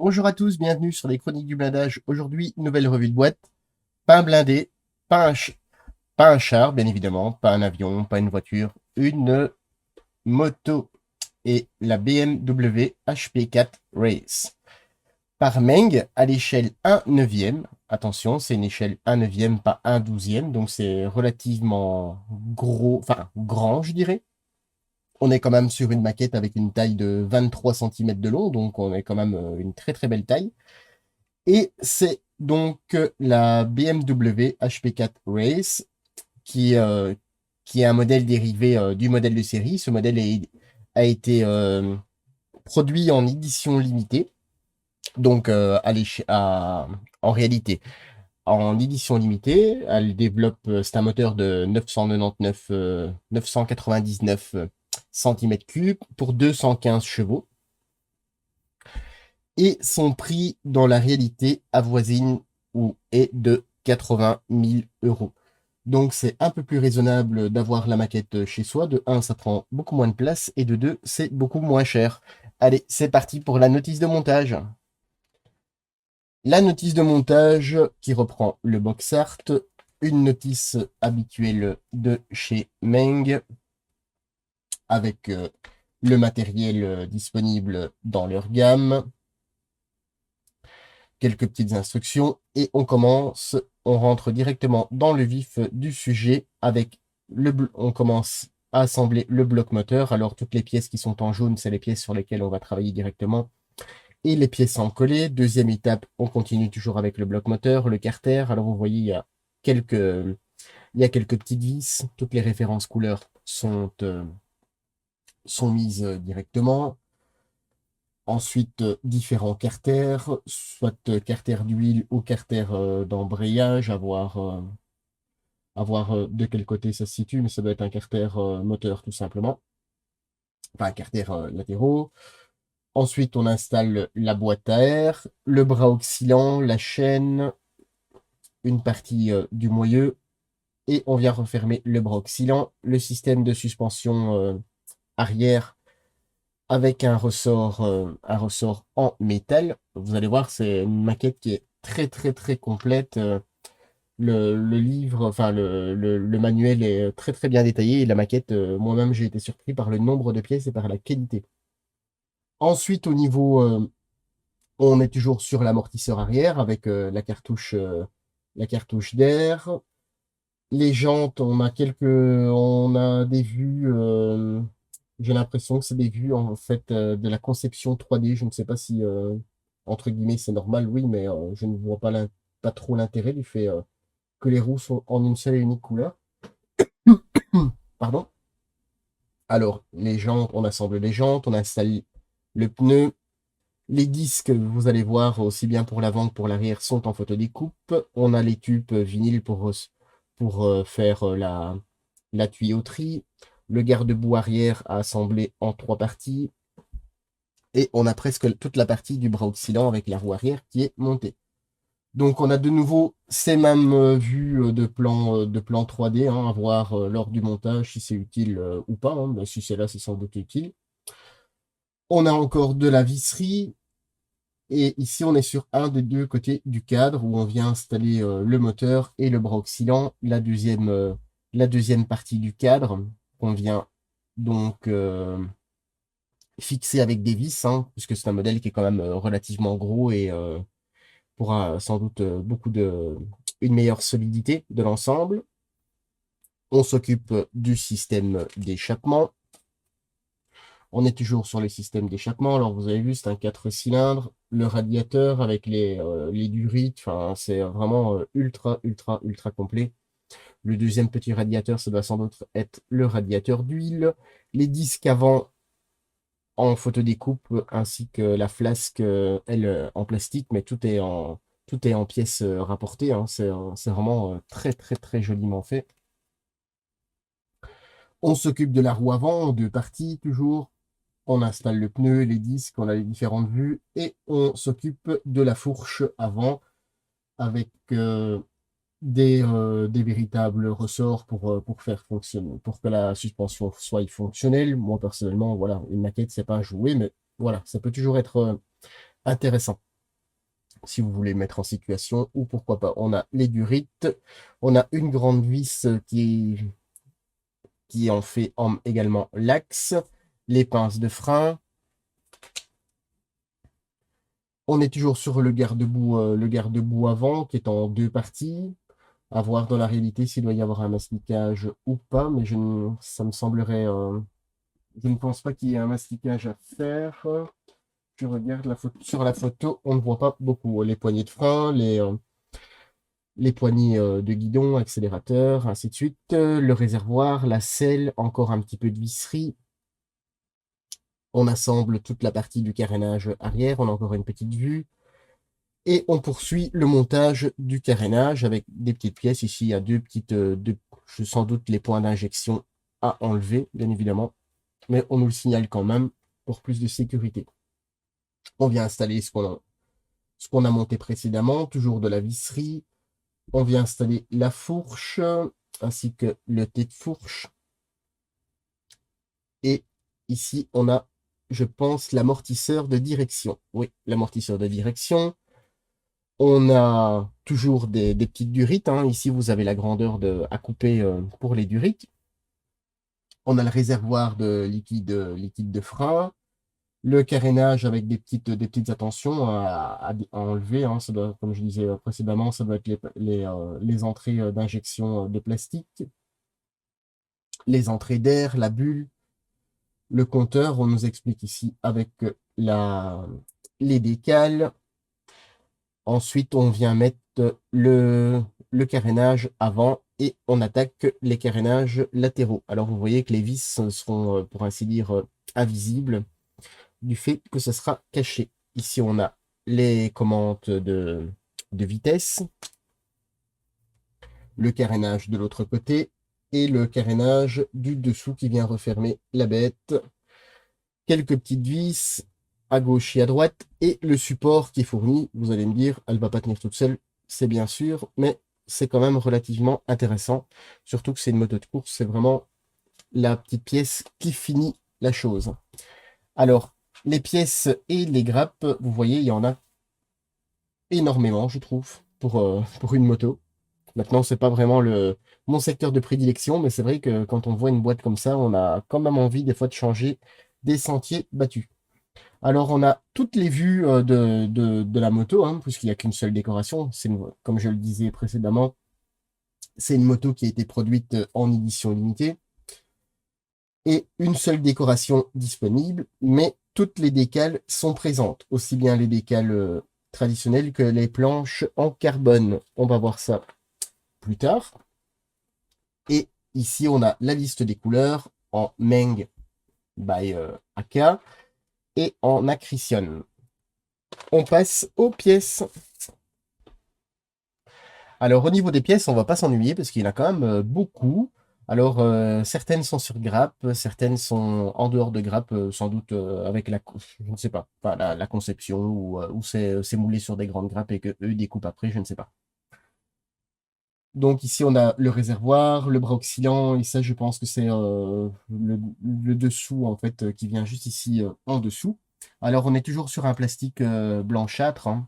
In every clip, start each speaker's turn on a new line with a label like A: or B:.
A: Bonjour à tous, bienvenue sur les Chroniques du Blindage. Aujourd'hui, nouvelle revue de boîte. Pas un blindé, pas un char, bien évidemment, pas un avion, pas une voiture, une moto et la BMW HP4 Race. Par Meng, à l'échelle 1 neuvième. Attention, c'est une échelle 1 neuvième, pas 1 douzième, donc c'est relativement gros, enfin grand, je dirais. On est quand même sur une maquette avec une taille de 23 centimètres de long, donc on est quand même une très très belle taille. Et c'est donc la BMW HP4 Race qui, euh, qui est un modèle dérivé du modèle de série. Ce modèle a été produit en édition limitée. Donc, en réalité, en édition limitée, elle développe, c'est un moteur de 999 centimètres cubes pour 215 chevaux. Et son prix dans la réalité avoisine ou est de 80 000 euros. Donc c'est un peu plus raisonnable d'avoir la maquette chez soi. De un, ça prend beaucoup moins de place et de deux, c'est beaucoup moins cher. Allez, c'est parti pour la notice de montage. La notice de montage qui reprend le box art, une notice habituelle de chez Meng avec le matériel disponible dans leur gamme, quelques petites instructions et on rentre directement dans le vif du sujet avec on commence à assembler le bloc moteur. Alors toutes les pièces qui sont en jaune, c'est les pièces sur lesquelles on va travailler directement et les pièces en collé. Deuxième étape, on continue toujours avec le bloc moteur, le carter. Alors vous voyez, quelques, il y a quelques petites vis. Toutes les références couleurs sont mises directement. Ensuite, différents carters, soit carter d'huile ou carter d'embrayage, à voir de quel côté ça se situe, mais ça doit être un carter moteur tout simplement, enfin un carter latéraux. Ensuite, on installe la boîte à air, le bras oscillant, la chaîne, une partie du moyeu, et on vient refermer le bras oscillant, le système de suspension arrière avec un ressort en métal. Vous allez voir, c'est une maquette qui est très très très complète. Le livre, enfin le manuel est très très bien détaillé et la maquette, moi-même j'ai été surpris par le nombre de pièces et par la qualité. Ensuite, on est toujours sur l'amortisseur arrière avec la cartouche d'air. Les jantes, on a des vues. J'ai l'impression que c'est des vues en fait de la conception 3D. Je ne sais pas si entre guillemets c'est normal, oui, mais je ne vois pas trop l'intérêt du fait que les roues sont en une seule et unique couleur. Pardon. Alors, les jantes, on assemble les jantes, on installe le pneu. Les disques, vous allez voir, aussi bien pour l'avant que pour l'arrière, sont en photodécoupe. On a les tubes vinyle pour faire la tuyauterie. Le garde-boue arrière à assembler en trois parties. Et on a presque toute la partie du bras oscillant avec la roue arrière qui est montée. Donc on a de nouveau ces mêmes vues de plan 3D, hein, à voir lors du montage si c'est utile ou pas, hein. Ben, si c'est là, c'est sans doute utile. On a encore de la visserie. Et ici, on est sur un des deux côtés du cadre où on vient installer le moteur et le bras oscillant, la deuxième partie du cadre qu'on vient donc fixer avec des vis, hein, puisque c'est un modèle qui est quand même relativement gros et pourra sans doute une meilleure solidité de l'ensemble. On s'occupe du système d'échappement. On est toujours sur les systèmes d'échappement. Alors, vous avez vu, c'est un 4 cylindres. Le radiateur avec les durites, enfin, c'est vraiment ultra complet. Le deuxième petit radiateur, ça doit sans doute être le radiateur d'huile. Les disques avant en photodécoupe, ainsi que la flasque, elle, en plastique, mais tout est en pièces rapportées, hein. C'est vraiment très joliment fait. On s'occupe de la roue avant, en deux parties toujours. On installe le pneu, les disques, on a les différentes vues et on s'occupe de la fourche avant avec des véritables ressorts pour faire fonctionner, pour que la suspension soit fonctionnelle. Moi, personnellement, voilà, une maquette, c'est pas à jouer, mais voilà, ça peut toujours être intéressant. si vous voulez mettre en situation, ou pourquoi pas. On a les durites, on a une grande vis qui en fait également l'axe, les pinces de frein. On est toujours sur le garde-boue avant, qui est en deux parties. À voir dans la réalité s'il doit y avoir un masticage ou pas, mais ça me semblerait. Je ne pense pas qu'il y ait un masticage à faire. Je regarde sur la photo, on ne voit pas beaucoup. Les poignées de frein, les poignées de guidon, accélérateur, ainsi de suite. Le réservoir, la selle, encore un petit peu de visserie. On assemble toute la partie du carénage arrière, on a encore une petite vue. Et on poursuit le montage du carénage avec des petites pièces. Ici, il y a sans doute les points d'injection à enlever, bien évidemment. Mais on nous le signale quand même pour plus de sécurité. On vient installer ce qu'on a monté précédemment, toujours de la visserie. On vient installer la fourche, ainsi que le T de fourche. Et ici, on a, je pense, l'amortisseur de direction. Oui, l'amortisseur de direction. On a toujours des petites durites, hein. Ici, vous avez la grandeur à couper pour les durites. On a le réservoir de liquide de frein. Le carénage avec des petites attentions à enlever, hein. Ça doit, comme je disais précédemment, ça doit être les entrées d'injection de plastique, les entrées d'air, la bulle, le compteur. On nous explique ici avec les décales. Ensuite, on vient mettre le carénage avant et on attaque les carénages latéraux. Alors, vous voyez que les vis seront, pour ainsi dire, invisibles du fait que ce sera caché. Ici, on a les commandes de vitesse, le carénage de l'autre côté et le carénage du dessous qui vient refermer la bête. Quelques petites vis à gauche et à droite et le support qui est fourni. Vous allez me dire, elle ne va pas tenir toute seule, c'est bien sûr, mais c'est quand même relativement intéressant. Surtout que c'est une moto de course, c'est vraiment la petite pièce qui finit la chose. Alors, les pièces et les grappes, vous voyez, il y en a énormément, je trouve, pour une moto. Maintenant, c'est pas vraiment mon secteur de prédilection, mais c'est vrai que quand on voit une boîte comme ça, on a quand même envie des fois de changer des sentiers battus. Alors, on a toutes les vues de la moto, hein, puisqu'il n'y a qu'une seule décoration. Comme je le disais précédemment, c'est une moto qui a été produite en édition limitée et une seule décoration disponible, mais toutes les décales sont présentes, aussi bien les décales traditionnelles que les planches en carbone. On va voir ça plus tard. Et ici, on a la liste des couleurs en Meng by AK et en Acrition. On passe aux pièces. Alors, au niveau des pièces, on va pas s'ennuyer parce qu'il y en a quand même beaucoup. Alors, certaines sont sur grappe, certaines sont en dehors de grappe, sans doute avec je ne sais pas, enfin, la conception ou c'est moulé sur des grandes grappes et que eux découpent après, je ne sais pas. Donc ici, on a le réservoir, le bras oscillant, et ça, je pense que c'est le dessous, en fait, qui vient juste ici en dessous. Alors, on est toujours sur un plastique blanchâtre, hein.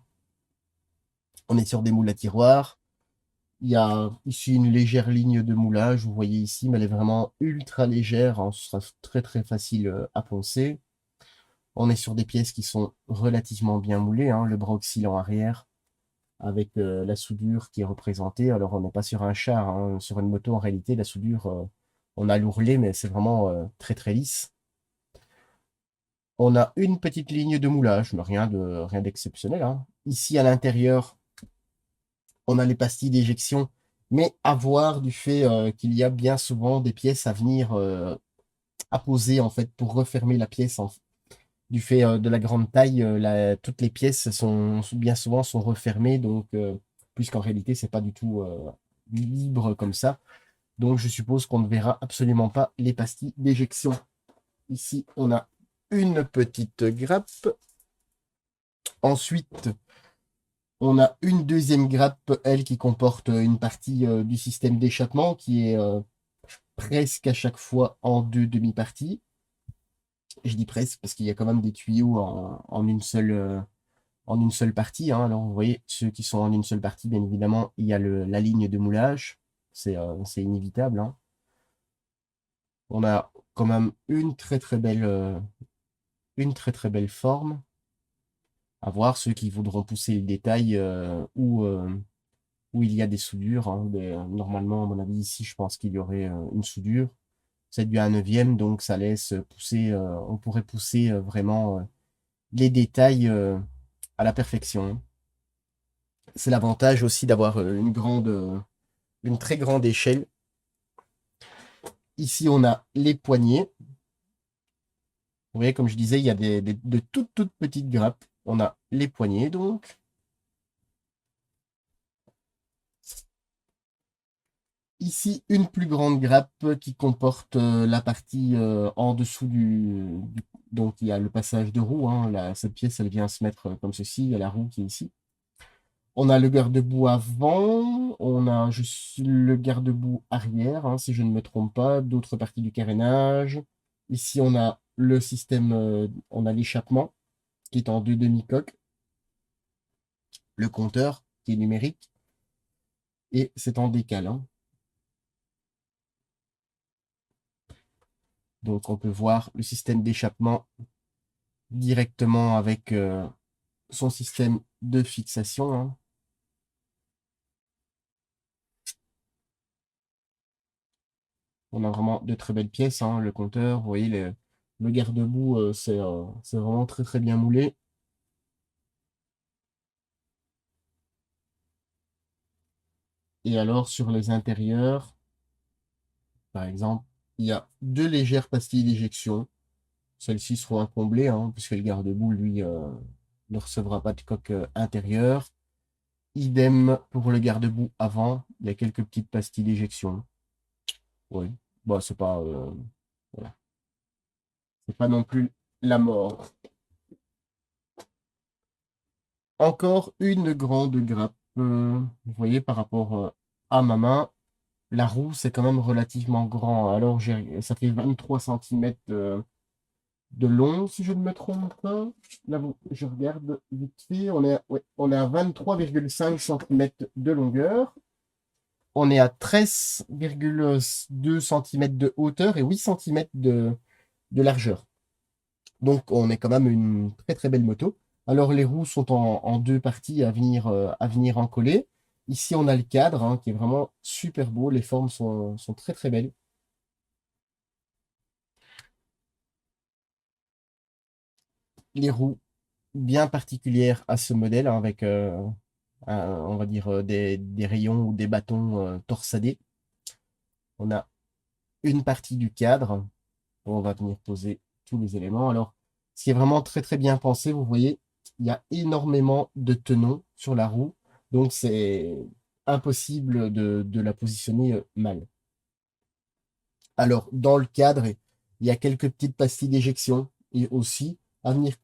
A: On est sur des moules à tiroirs. Il y a ici une légère ligne de moulage, vous voyez ici, mais elle est vraiment ultra légère, hein. Ce sera très très facile à poncer. On est sur des pièces qui sont relativement bien moulées, hein. Le bras oscillant arrière avec la soudure qui est représentée. Alors, on n'est pas sur un char, hein. Sur une moto, en réalité, la soudure, on a l'ourlet, mais c'est vraiment très très lisse. On a une petite ligne de moulage, mais rien d'exceptionnel, hein. Ici, à l'intérieur, on a les pastilles d'éjection, mais à voir du fait qu'il y a bien souvent des pièces à venir à poser en fait pour refermer la pièce du fait de la grande taille, toutes les pièces bien souvent sont refermées, donc puisqu'en réalité c'est pas du tout libre comme ça. Donc je suppose qu'on ne verra absolument pas les pastilles d'éjection. Ici on a une petite grappe. Ensuite on a une deuxième grappe, elle, qui comporte une partie du système d'échappement qui est presque à chaque fois en deux demi-parties. Je dis presque parce qu'il y a quand même des tuyaux en une seule. en une seule partie, hein. Alors, vous voyez, ceux qui sont en une seule partie, bien évidemment, il y a la ligne de moulage. C'est inévitable, hein. On a quand même une très très belle forme. À voir ceux qui voudront pousser le détail où il y a des soudures, hein. Normalement, à mon avis, ici, je pense qu'il y aurait une soudure. C'est du 1/9, donc ça laisse pousser, on pourrait pousser vraiment les détails à la perfection. C'est l'avantage aussi d'avoir une très grande échelle. Ici, on a les poignées. Vous voyez, comme je disais, il y a de toutes petites grappes. On a les poignées, donc. Ici, une plus grande grappe qui comporte la partie en dessous donc, il y a le passage de roue, hein. Cette pièce, elle vient se mettre comme ceci. Il y a la roue qui est ici. On a le garde-boue avant. On a juste le garde-boue arrière, hein, si je ne me trompe pas. D'autres parties du carénage. Ici, on a le système, on a l'échappement qui est en deux demi-coques. Le compteur qui est numérique. Et c'est en décal, hein. Donc, on peut voir le système d'échappement directement avec son système de fixation, hein. On a vraiment de très belles pièces, hein. Le compteur, vous voyez, le garde-boue, c'est vraiment très très bien moulé. Et alors, sur les intérieurs, par exemple, il y a deux légères pastilles d'éjection. Celles-ci seront incomblées, hein, puisque le garde-boue, lui, ne recevra pas de coque intérieure. Idem pour le garde-boue avant, il y a quelques petites pastilles d'éjection. Oui, bon, voilà. C'est pas non plus la mort. Encore une grande grappe. Vous voyez, par rapport à ma main, la roue, c'est quand même relativement grand. Alors, ça fait 23 centimètres de long, si je ne me trompe pas. Là, je regarde vite fait. Ouais, on est à 23,5 centimètres de longueur. On est à 13,2 centimètres de hauteur et 8 centimètres de largeur. Donc, on est quand même une très très belle moto. Alors, les roues sont en deux parties à venir en coller. Ici, on a le cadre, hein, qui est vraiment super beau. Les formes sont très très belles. Les roues bien particulières à ce modèle, hein, avec, on va dire, des rayons ou des bâtons torsadés. On a une partie du cadre où on va venir poser tous les éléments. Alors, ce qui est vraiment très très bien pensé, vous voyez, il y a énormément de tenons sur la roue, donc c'est impossible de la positionner mal. Alors, dans le cadre, il y a quelques petites pastilles d'éjection et aussi à venir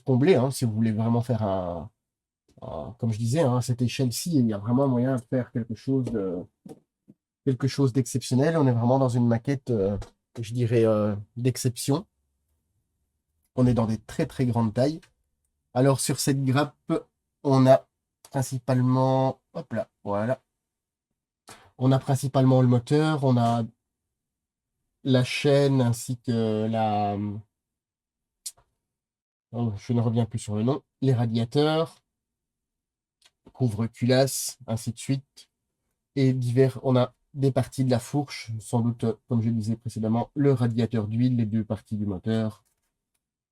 A: combler, hein, si vous voulez vraiment faire comme je disais, hein, à cette échelle-ci, il y a vraiment moyen de faire quelque chose d'exceptionnel. On est vraiment dans une maquette, je dirais, d'exception. On est dans des très très grandes tailles. Alors sur cette grappe, on a principalement, hop là, voilà, on a principalement le moteur, on a la chaîne ainsi que oh, je ne reviens plus sur le nom, les radiateurs, couvre-culasse, ainsi de suite, et divers, on a des parties de la fourche, sans doute, comme je le disais précédemment, le radiateur d'huile, les deux parties du moteur,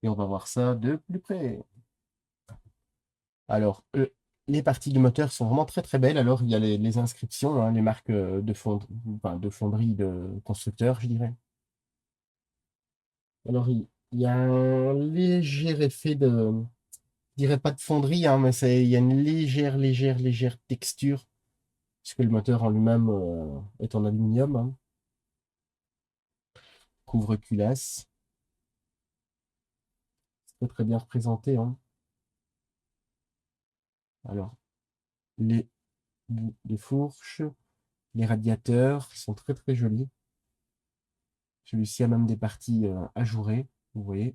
A: et on va voir ça de plus près. Alors, les parties du moteur sont vraiment très très belles. Alors, il y a les inscriptions, hein, les marques enfin, de fonderie de constructeurs, je dirais. Alors, il y a un léger effet je dirais pas de fonderie, hein, mais il y a une légère texture, puisque le moteur en lui-même est en aluminium, hein. Couvre-culasse, c'est très bien représenté, hein. Alors, les bouts de fourche, les radiateurs sont très très jolis. Celui-ci a même des parties ajourées, vous voyez.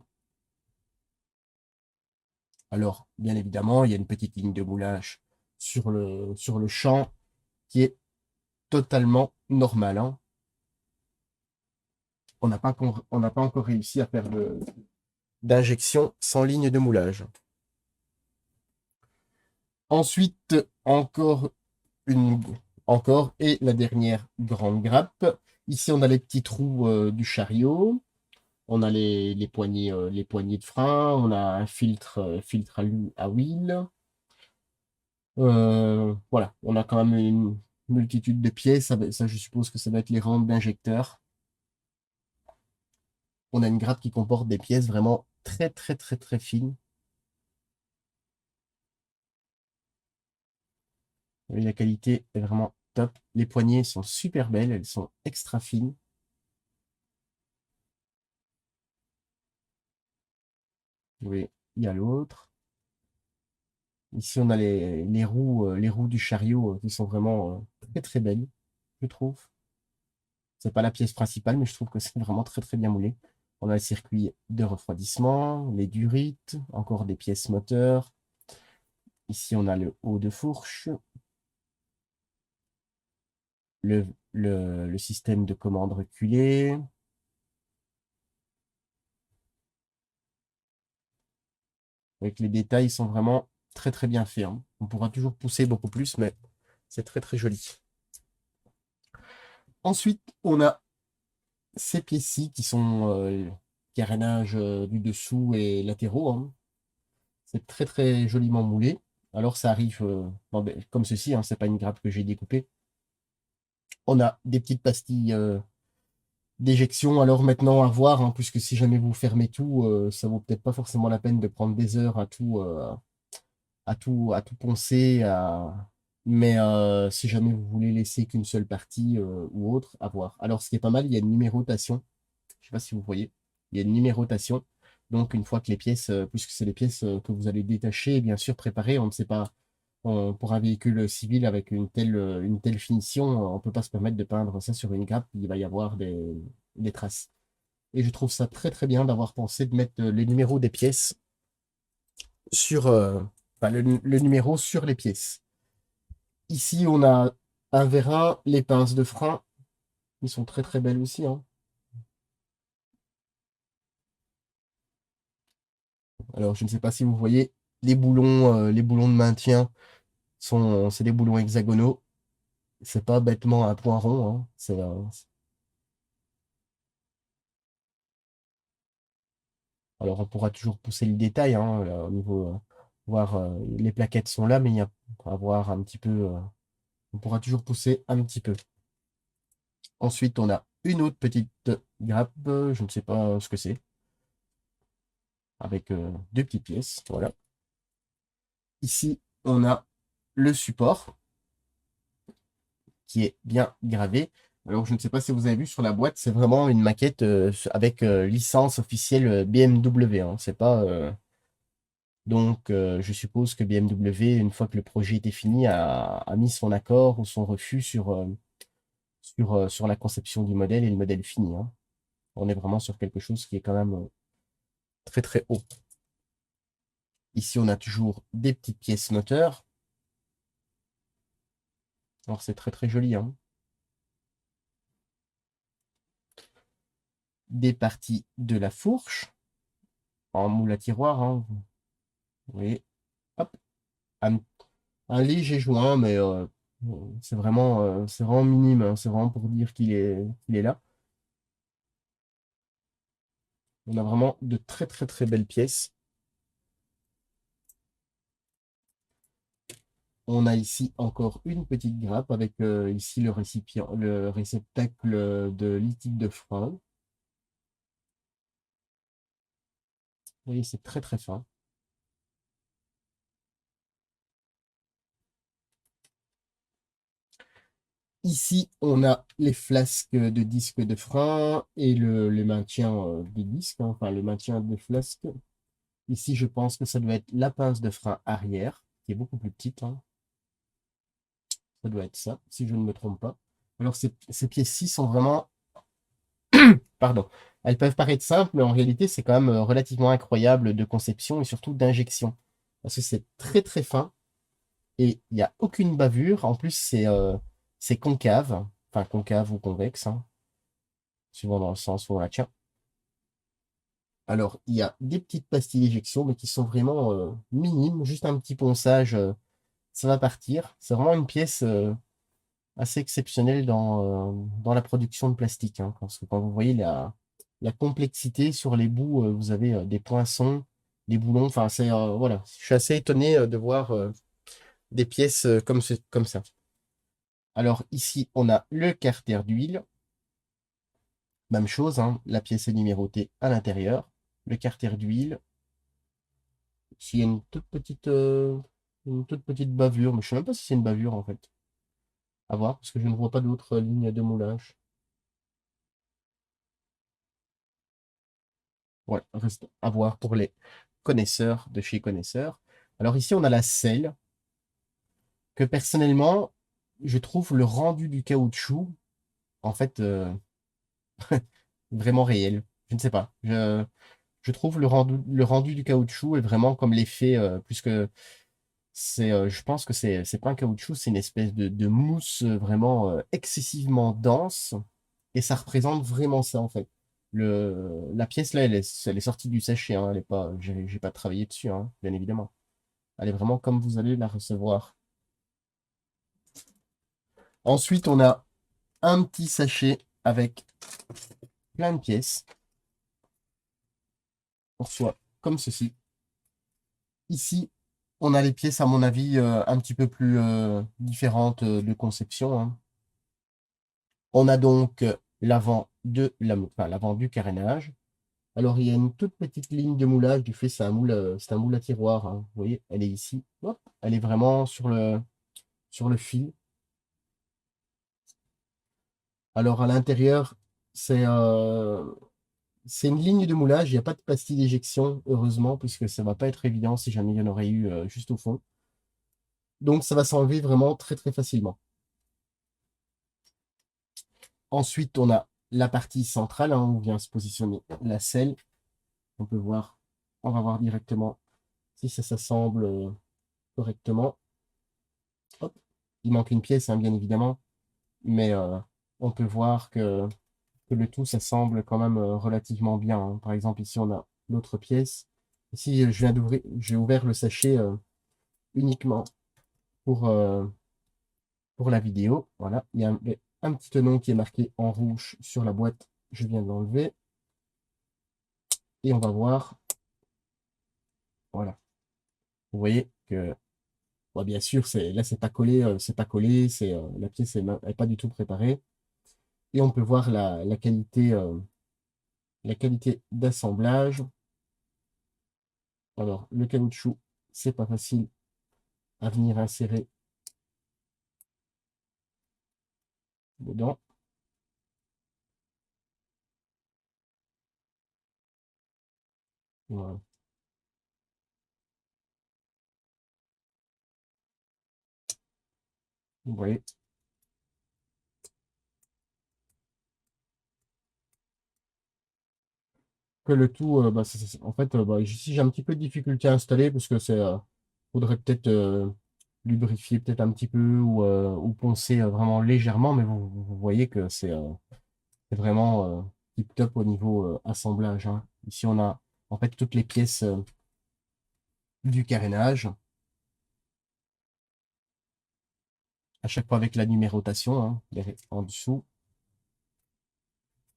A: Alors, bien évidemment, il y a une petite ligne de moulage sur le champ qui est totalement normale, hein. On n'a pas encore réussi à faire d'injection sans ligne de moulage. Ensuite, une, encore et la dernière grande grappe. Ici, on a les petits trous du chariot. On a les poignées de frein. On a un filtre à huile. Voilà, on a quand même une multitude de pièces. Ça, je suppose que ça va être les rampes d'injecteurs. On a une grappe qui comporte des pièces vraiment très, très, très, très fines. Et la qualité est vraiment top. Les poignées sont super belles, elles sont extra fines. Oui, il y a l'autre. Ici, on a les roues du chariot qui sont vraiment très, très belles, je trouve. C'est pas la pièce principale, mais je trouve que c'est vraiment très, très bien moulé. On a le circuit de refroidissement, les durites, encore des pièces moteurs. Ici, on a le haut de fourche, le système de commande reculé. Avec les détails, ils sont vraiment très très bien faits, hein. On pourra toujours pousser beaucoup plus, mais c'est très très joli. Ensuite, on a ces pièces-ci qui sont carénage du dessous et latéraux, hein. C'est très très joliment moulé. Alors ça arrive comme ceci, hein, c'est pas une grappe que j'ai découpée. On a des petites pastilles d'éjection. Alors maintenant à voir, hein, puisque si jamais vous fermez tout, ça vaut peut-être pas forcément la peine de prendre des heures à tout poncer. Mais si jamais vous voulez laisser qu'une seule partie ou autre, à voir. Alors ce qui est pas mal, il y a une numérotation. Je sais pas si vous voyez. Il y a une numérotation. Donc une fois que les pièces, puisque c'est les pièces que vous allez détacher et bien sûr préparer, on ne sait pas. Pour un véhicule civil avec une telle finition, on ne peut pas se permettre de peindre ça sur une grappe, il va y avoir des traces. Et je trouve ça très très bien d'avoir pensé de mettre les numéros des pièces sur, enfin, le numéro sur les pièces. Ici, on a un vérin, les pinces de frein, ils sont très très belles aussi, hein. Alors, je ne sais pas si vous voyez, les boulons de maintien c'est des boulons hexagonaux. C'est pas bêtement un point rond, hein. Alors, on pourra toujours pousser le détail, hein, là, au niveau, voir, les plaquettes sont là, mais il y a à voir un petit peu, on pourra toujours pousser un petit peu. Ensuite, on a une autre petite grappe, je ne sais pas ce que c'est, avec deux petites pièces, voilà. Ici, on a le support qui est bien gravé. Alors, je ne sais pas si vous avez vu sur la boîte, c'est vraiment une maquette avec licence officielle BMW, hein. C'est pas, donc, je suppose que BMW, une fois que le projet était fini, a mis son accord ou son refus sur la conception du modèle et le modèle fini, hein. On est vraiment sur quelque chose qui est quand même très très haut. Ici, on a toujours des petites pièces moteurs. Alors, c'est très très joli, hein. Des parties de la fourche en moule à tiroir, hein. Vous voyez, hop, un, un léger joint, mais c'est vraiment minime, hein. C'est vraiment pour dire qu'il est là. On a vraiment de très très très belles pièces. On a ici encore une petite grappe avec ici le réceptacle de liquide de frein. Vous voyez, c'est très très fin. Ici, on a les flasques de disques de frein et le maintien des disques, hein, enfin le maintien des flasques. Ici, je pense que ça doit être la pince de frein arrière, qui est beaucoup plus petite, hein. Ça doit être ça, si je ne me trompe pas. Alors, ces pièces-ci sont vraiment, pardon, elles peuvent paraître simples, mais en réalité, c'est quand même relativement incroyable de conception et surtout d'injection. parce que c'est très très fin et il n'y a aucune bavure. En plus, c'est concave, enfin concave ou convexe, hein, suivant dans le sens où on la tient. Alors, il y a des petites pastilles d'éjection, mais qui sont vraiment minimes, juste un petit ponçage, ça va partir. C'est vraiment une pièce assez exceptionnelle dans la production de plastique, hein, parce que quand vous voyez la complexité sur les bouts, vous avez des poinçons, des boulons, enfin, voilà. Je suis assez étonné de voir des pièces comme ça. Alors ici, on a le carter d'huile. Même chose, hein, la pièce est numérotée à l'intérieur. Le carter d'huile. S'il y a une toute petite bavure, mais je ne sais même pas si c'est une bavure en fait. À voir, parce que je ne vois pas d'autres lignes de moulage. Voilà, reste à voir pour les connaisseurs de chez connaisseurs. Alors ici, on a la selle, que personnellement, je trouve le rendu du caoutchouc, en fait, vraiment réel. Je ne sais pas. Je trouve le rendu du caoutchouc est vraiment comme l'effet, puisque je pense que c'est pas un caoutchouc, c'est une espèce de mousse vraiment excessivement dense, et ça représente vraiment ça en fait. La pièce là, elle est sortie du sachet, hein, elle est pas, j'ai pas travaillé dessus, hein, bien évidemment. Elle est vraiment comme vous allez la recevoir. Ensuite, on a un petit sachet avec plein de pièces. On reçoit comme ceci. Ici, on a les pièces, à mon avis, un petit peu plus différentes de conception, hein. On a donc enfin, l'avant du carénage. Alors, il y a une toute petite ligne de moulage. Du fait, c'est un moule à tiroir, hein. Vous voyez, elle est ici. Hop, elle est vraiment sur le fil. Alors, à l'intérieur, c'est euh, c'est une ligne de moulage. Il n'y a pas de pastille d'éjection, heureusement, puisque ça ne va pas être évident si jamais il y en aurait eu juste au fond. Donc, ça va s'enlever vraiment très, très facilement. Ensuite, on a la partie centrale, hein, où vient se positionner la selle. On va voir directement si ça s'assemble correctement. Hop. Il manque une pièce, hein, bien évidemment, mais on peut voir que le tout s'assemble quand même relativement bien, hein. Par exemple, ici, on a l'autre pièce. Ici, j'ai ouvert le sachet uniquement pour, euh, pour la vidéo. Voilà, il y a un petit nom qui est marqué en rouge sur la boîte. Je viens de l'enlever et on va voir. Voilà, vous voyez que, bon, bien sûr, là, c'est pas collé, la pièce est pas du tout préparée. Et on peut voir la qualité d'assemblage. Alors, le caoutchouc, c'est pas facile à venir insérer dedans. Voilà. Vous voyez que le tout, bah, en fait, bah, ici, j'ai un petit peu de difficulté à installer parce que faudrait peut-être lubrifier peut-être un petit peu ou poncer vraiment légèrement, mais vous voyez que c'est vraiment tip top au niveau assemblage, hein. Ici, on a en fait toutes les pièces du carénage, à chaque fois avec la numérotation, hein, en dessous,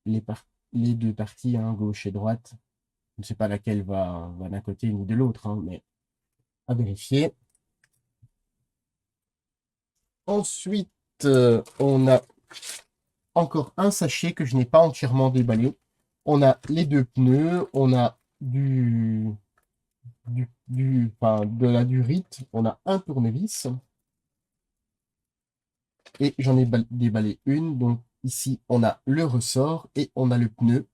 A: les, par- les deux parties, hein, gauche et droite. Je ne sais pas laquelle va d'un côté ni de l'autre, hein, mais à vérifier. Ensuite, on a encore un sachet que je n'ai pas entièrement déballé. On a les deux pneus, on a enfin, de la durite, on a un tournevis et j'en ai déballé une. Donc ici, on a le ressort et on a le pneu.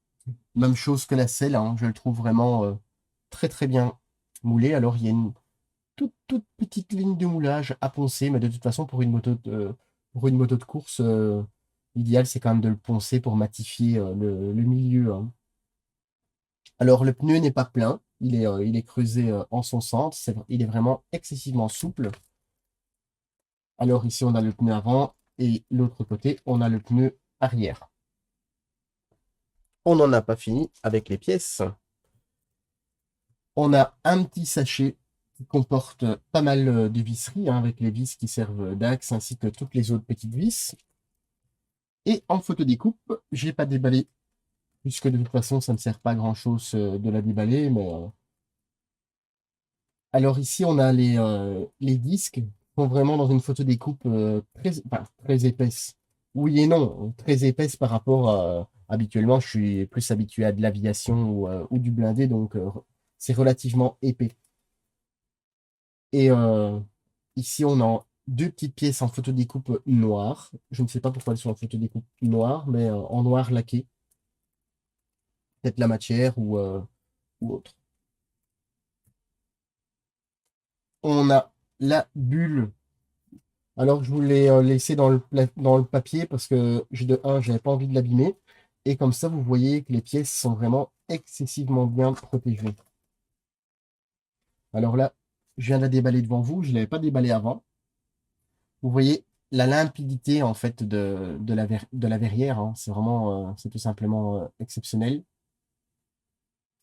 A: Même chose que la selle, hein, je le trouve vraiment très très bien moulé. Alors il y a une toute petite ligne de moulage à poncer, mais de toute façon, pour une moto de course, l'idéal, c'est quand même de le poncer pour matifier le milieu, hein. Alors, le pneu n'est pas plein. il est creusé en son centre. Il est vraiment excessivement souple. Alors ici, on a le pneu avant et l'autre côté, on a le pneu arrière. On n'en a pas fini avec les pièces. On a un petit sachet qui comporte pas mal de visseries, hein, avec les vis qui servent d'axe ainsi que toutes les autres petites vis. Et en photo découpe, j'ai pas déballé, puisque de toute façon, ça ne sert pas à grand-chose de la déballer. Alors ici, on a les disques qui sont vraiment dans une photo découpe très épaisse. Oui et non, très épaisse par rapport à... Habituellement, je suis plus habitué à de l'aviation ou du blindé, donc c'est relativement épais. Et ici, on a deux petites pièces en photo découpe noire. Je ne sais pas pourquoi elles sont en photo découpe noire, mais en noir laqué. Peut-être la matière ou autre. On a la bulle. Alors, je voulais laisser dans le papier parce que, de un, j'avais pas envie de l'abîmer. Et comme ça, vous voyez que les pièces sont vraiment excessivement bien protégées. Alors là, je viens de la déballer devant vous. Je ne l'avais pas déballée avant. Vous voyez la limpidité en fait de la verrière, hein. C'est vraiment, c'est tout simplement exceptionnel.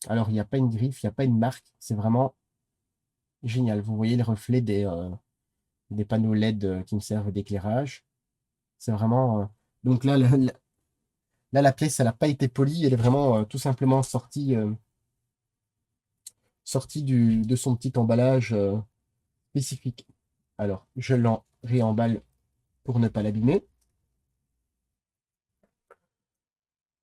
A: Alors, il n'y a pas une griffe, il n'y a pas une marque. C'est vraiment génial. Vous voyez les reflets des panneaux LED qui me servent d'éclairage. C'est vraiment. Donc là, la pièce, elle n'a pas été polie. Elle est vraiment tout simplement sortie de son petit emballage spécifique. Alors, je l'en réemballe pour ne pas l'abîmer.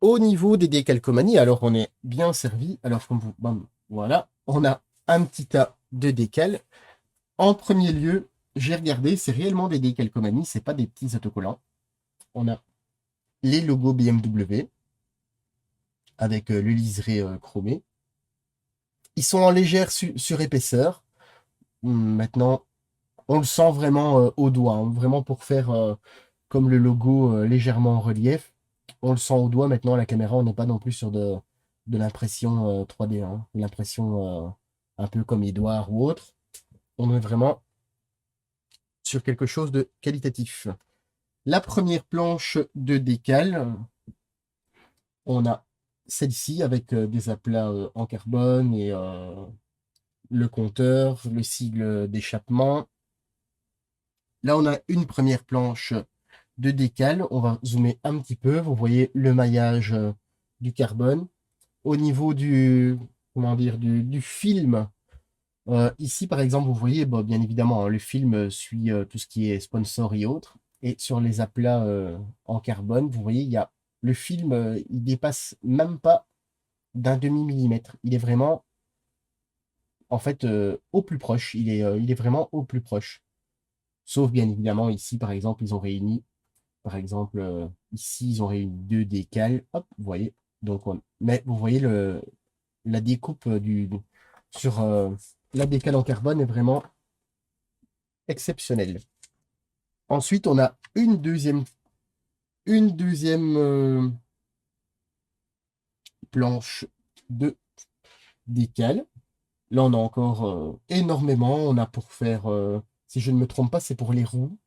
A: Au niveau des décalcomanies, alors on est bien servi. Alors, comme vous, bam, voilà, on a un petit tas de décals. En premier lieu, j'ai regardé, c'est réellement des décalcomanies, c'est pas des petits autocollants. On a les logos BMW avec le liseré chromé. Ils sont en légère surépaisseur. Maintenant, on le sent vraiment au doigt, hein, vraiment pour faire comme le logo légèrement en relief. On le sent au doigt. Maintenant, à la caméra, on n'est pas non plus sur de l'impression 3D, hein, l'impression un peu comme Edouard ou autre. On est vraiment sur quelque chose de qualitatif. La première planche de décal, on a celle-ci avec des aplats en carbone et le compteur, le sigle d'échappement. Là, on a une première planche de décal. On va zoomer un petit peu. Vous voyez le maillage du carbone. Au niveau comment dire, du film, ici, par exemple, vous voyez, bon, bien évidemment, hein, le film suit tout ce qui est sponsor et autres. Et sur les aplats en carbone, vous voyez, le film, il dépasse même pas d'un demi-millimètre. Il est vraiment, en fait, au plus proche. Il est vraiment au plus proche. Sauf, bien évidemment, ici, par exemple, ils ont réuni, par exemple, ici, ils ont réuni deux décals. Hop, vous voyez. Donc, mais vous voyez la découpe sur la décale en carbone est vraiment exceptionnelle. Ensuite, on a une deuxième planche de décale. Là, on a encore énormément. On a pour faire, si je ne me trompe pas, c'est pour les roues.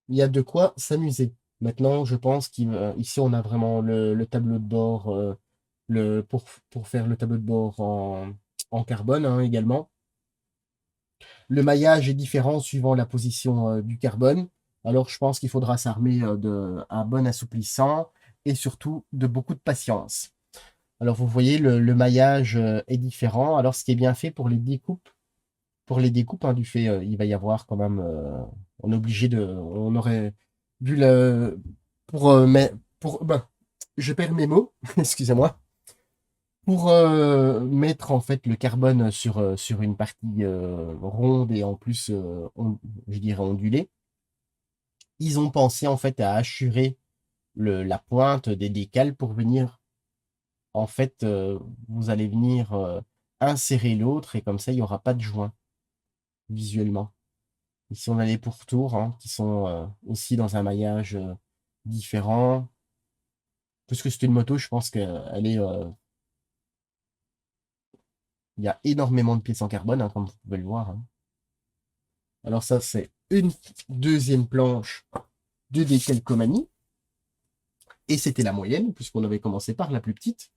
A: Il y a de quoi s'amuser. Maintenant, je pense qu'ici, on a vraiment le tableau de bord pour faire le tableau de bord en carbone, hein, également. Le maillage est différent suivant la position du carbone. Alors, je pense qu'il faudra s'armer d'un bon assouplissant et surtout de beaucoup de patience. Alors, vous voyez, le maillage est différent. Alors, ce qui est bien fait pour les découpes, hein, du fait, il va y avoir quand même, on aurait vu ben, je perds mes mots, excusez-moi, pour mettre en fait le carbone sur une partie ronde et en plus, je dirais ondulée, ils ont pensé en fait à assurer la pointe des décals pour venir, en fait, vous allez venir insérer l'autre et comme ça, il n'y aura pas de joint visuellement. Ici, on a les pourtours hein, qui sont aussi dans un maillage différent. Puisque c'est une moto, je pense qu'elle est Il y a énormément de pièces en carbone, hein, comme vous pouvez le voir, hein. Alors ça, c'est une deuxième planche de décalcomanie. Et c'était la moyenne, puisqu'on avait commencé par la plus petite.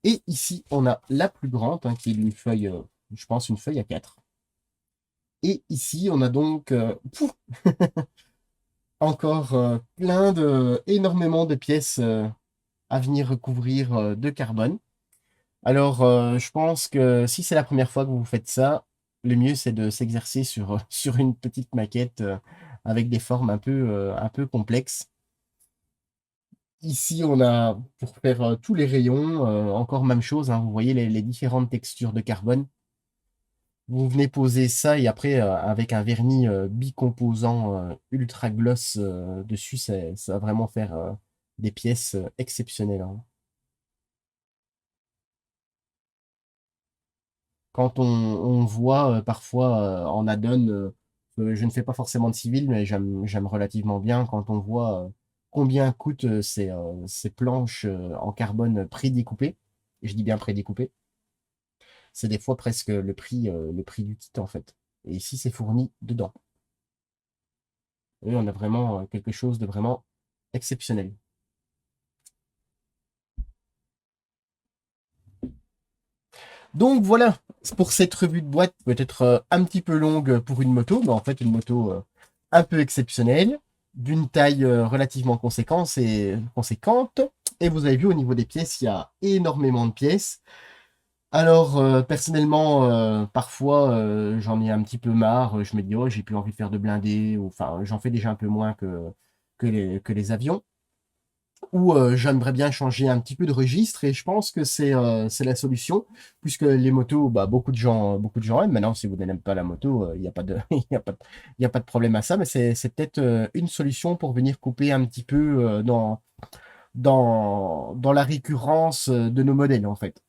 A: Et ici, on a la plus grande, hein, qui est une feuille, je pense, une feuille à 4. Et ici, on a donc encore énormément de pièces à venir recouvrir de carbone. Alors, je pense que si c'est la première fois que vous faites ça, le mieux, c'est de s'exercer sur, sur une petite maquette avec des formes un peu complexes. Ici, on a, pour faire tous les rayons, encore même chose, hein, vous voyez les différentes textures de carbone. Vous venez poser ça et après, avec un vernis bicomposant ultra gloss dessus, ça va vraiment faire des pièces exceptionnelles, hein. Quand on voit parfois en add-on, je ne fais pas forcément de civil, mais j'aime relativement bien quand on voit combien coûtent ces planches en carbone prédécoupées. Et je dis bien prédécoupées. C'est des fois presque le prix du kit en fait. Et ici, c'est fourni dedans. Et on a vraiment quelque chose de vraiment exceptionnel. Donc voilà, pour cette revue de boîte, peut-être un petit peu longue pour une moto, mais en fait une moto un peu exceptionnelle, d'une taille relativement conséquente. Et vous avez vu au niveau des pièces, il y a énormément de pièces. Alors personnellement, parfois j'en ai un petit peu marre, je me dis oh j'ai plus envie de faire de blindés, ou enfin j'en fais déjà un peu moins que les avions. Ou j'aimerais bien changer un petit peu de registre et je pense que c'est la solution puisque les motos, bah, beaucoup de gens aiment. Maintenant, si vous n'aimez pas la moto, il n'y a pas de, il y a pas de, il y a pas de problème à ça, mais c'est peut-être une solution pour venir couper un petit peu dans la récurrence de nos modèles en fait.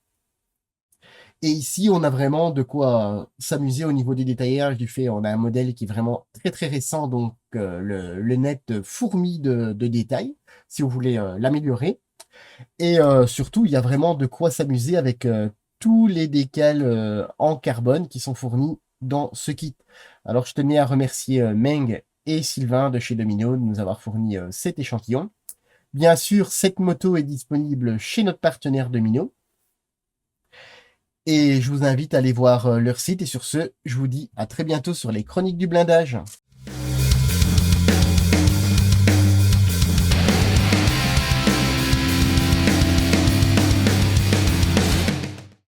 A: Et ici, on a vraiment de quoi s'amuser au niveau des détaillages du fait, on a un modèle qui est vraiment très très récent, donc le net fourmille de détails, si vous voulez l'améliorer. Et surtout, il y a vraiment de quoi s'amuser avec tous les décals en carbone qui sont fournis dans ce kit. Alors, je tenais à remercier Meng et Sylvain de chez Domino de nous avoir fourni cet échantillon. Bien sûr, cette moto est disponible chez notre partenaire Domino. Et je vous invite à aller voir leur site. Et sur ce, je vous dis à très bientôt sur les Chroniques du blindage.